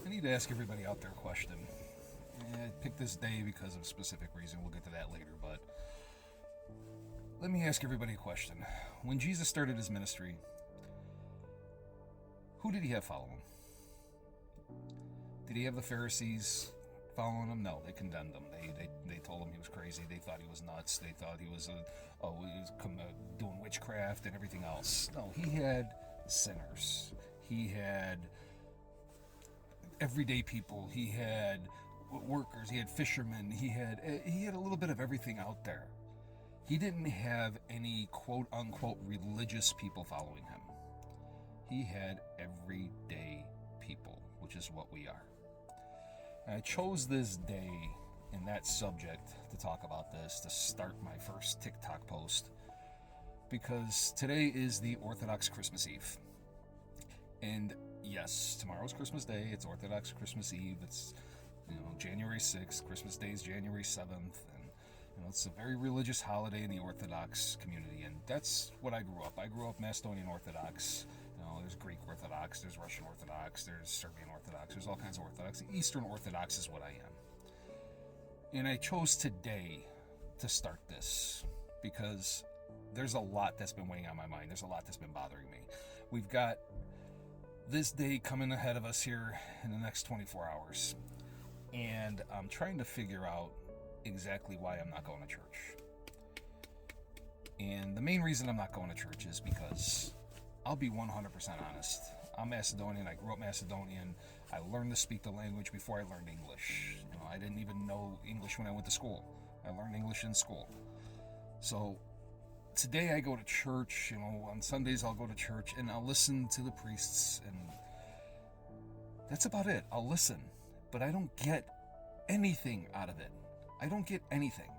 I need to ask everybody out there a question. I picked this day because of a specific reason. We'll get to that later, but let me ask everybody a question. When Jesus started his ministry, who did he have follow him? Did he have the Pharisees following him? No, they condemned him. They told him he was crazy. They thought he was nuts. They thought he was doing witchcraft and everything else. No, he had sinners. He had everyday people. He had workers. He had fishermen. He had a little bit of everything out there. He didn't have any quote unquote religious people following him. He had everyday people, which is what we are. And I chose this day and that subject to talk about this, to start my first TikTok post, because today is the Orthodox Christmas Eve. And yes, tomorrow's Christmas Day. It's Orthodox Christmas Eve. It's, January 6th. Christmas Day is January 7th. And, it's a very religious holiday in the Orthodox community. And that's what I grew up. I grew up Macedonian Orthodox. There's Greek Orthodox, there's Russian Orthodox, there's Serbian Orthodox, there's all kinds of Orthodox. Eastern Orthodox is what I am. And I chose today to start this because there's a lot that's been weighing on my mind. There's a lot that's been bothering me. We've got this day coming ahead of us here in the next 24 hours. And I'm trying to figure out exactly why I'm not going to church. And the main reason I'm not going to church is because I'll be 100% honest. I'm Macedonian. I grew up Macedonian. I learned to speak the language before I learned English. I didn't even know English when I went to school. I learned English in school. So today I go to church. On Sundays I'll go to church and I'll listen to the priests, and that's about it. I'll listen, but I don't get anything out of it. I don't get anything.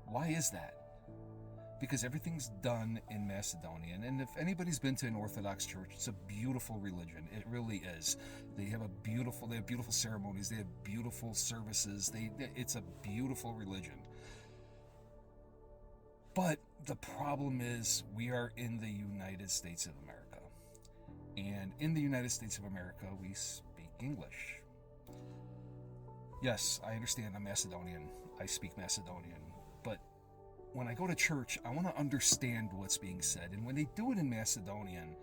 Why is that? Because everything's done in Macedonian. And if anybody's been to an Orthodox church, it's a beautiful religion. It really is. They have beautiful ceremonies. They have beautiful services. It's a beautiful religion. But the problem is we are in the United States of America. And in the United States of America, we speak English. Yes, I understand I'm Macedonian. I speak Macedonian. But when I go to church, I want to understand what's being said. And when they do it in Macedonian,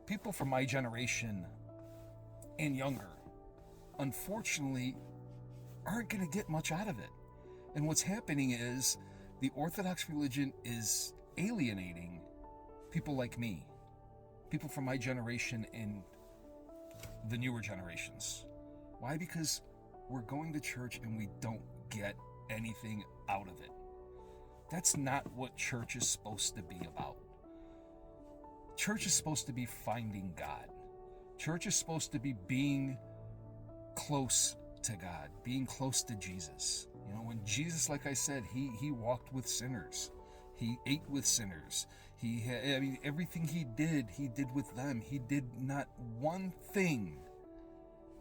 people from my generation and younger, unfortunately, aren't going to get much out of it. And what's happening is the Orthodox religion is alienating people like me, people from my generation and the newer generations. Why? Because we're going to church and we don't get anything out of it. That's not what church is supposed to be about. Church is supposed to be finding God. Church is supposed to be being close to God, being close to Jesus. When Jesus, like I said, he walked with sinners. He ate with sinners. Everything he did with them. He did not one thing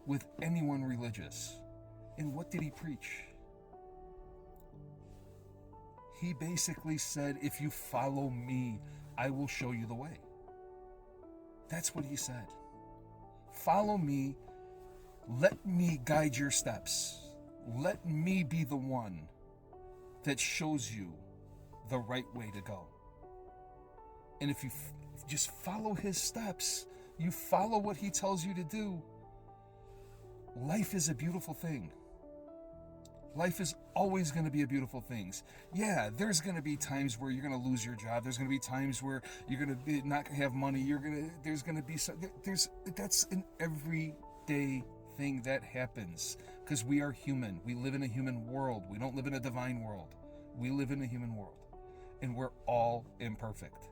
with anyone religious. And what did he preach? He basically said, if you follow me, I will show you the way. That's what he said. Follow me. Let me guide your steps. Let me be the one that shows you the right way to go. And if you just follow his steps, you follow what he tells you to do, life is a beautiful thing. Life is always going to be a beautiful thing. Yeah, there's going to be times where you're going to lose your job. There's going to be times where you're going to not have money. There's going to be that's an everyday thing that happens because we are human. We live in a human world. We don't live in a divine world. We live in a human world, and we're all imperfect.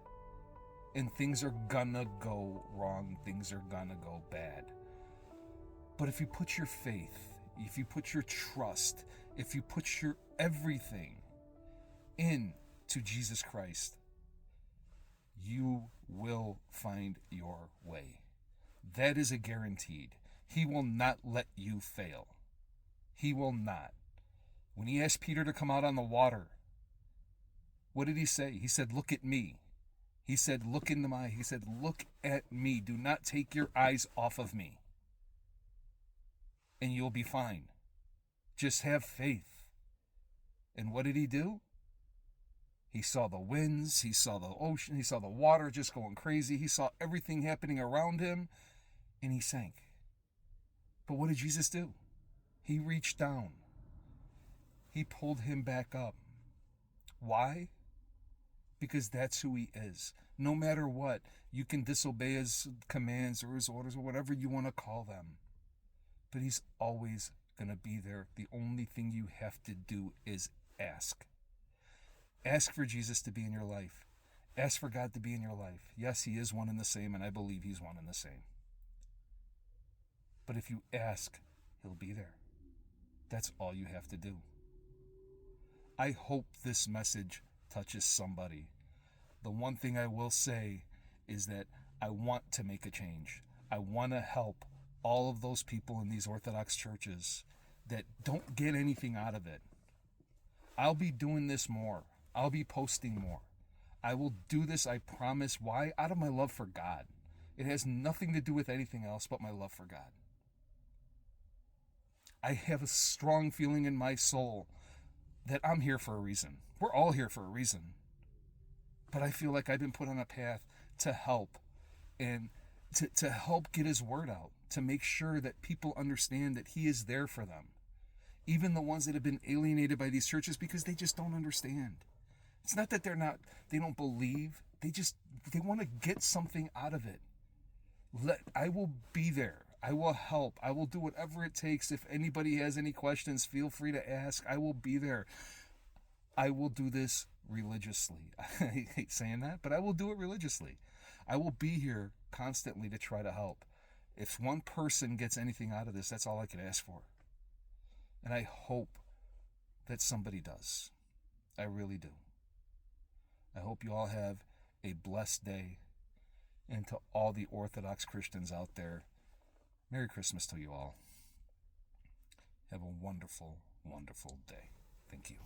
And things are gonna go wrong. Things are gonna go bad. But if you put your faith, if you put your trust, if you put your everything into Jesus Christ, you will find your way. That is a guaranteed. He will not let you fail. He will not. When he asked Peter to come out on the water, what did he say? He said, look at me. He said, look into my, he said, look at me. Do not take your eyes off of me. and you'll be fine. Just have faith. And what did he do? He saw the winds, he saw the ocean, he saw the water just going crazy, he saw everything happening around him, and he sank. But what did Jesus do? He reached down. He pulled him back up. Why? Because that's who he is. No matter what, you can disobey his commands or his orders or whatever you want to call them. But he's always going to be there. The only thing you have to do is ask. Ask for Jesus to be in your life. Ask for God to be in your life. Yes, he is one and the same, and I believe he's one and the same. But if you ask, he'll be there. That's all you have to do. I hope this message touches somebody. The one thing I will say is that I want to make a change. I want to help all of those people in these Orthodox churches that don't get anything out of it. I'll be doing this more. I'll be posting more. I will do this, I promise. Why? Out of my love for God. It has nothing to do with anything else but my love for God. I have a strong feeling in my soul that I'm here for a reason. We're all here for a reason. But I feel like I've been put on a path to help and to help get his word out, to make sure that people understand that he is there for them. Even the ones that have been alienated by these churches because they just don't understand. It's not that they don't believe. They want to get something out of it. I will be there. I will help. I will do whatever it takes. If anybody has any questions, feel free to ask. I will be there. I will do this religiously. I hate saying that, but I will do it religiously. I will be here constantly to try to help. If one person gets anything out of this, that's all I can ask for. And I hope that somebody does. I really do. I hope you all have a blessed day. And to all the Orthodox Christians out there, Merry Christmas to you all. Have a wonderful, wonderful day. Thank you.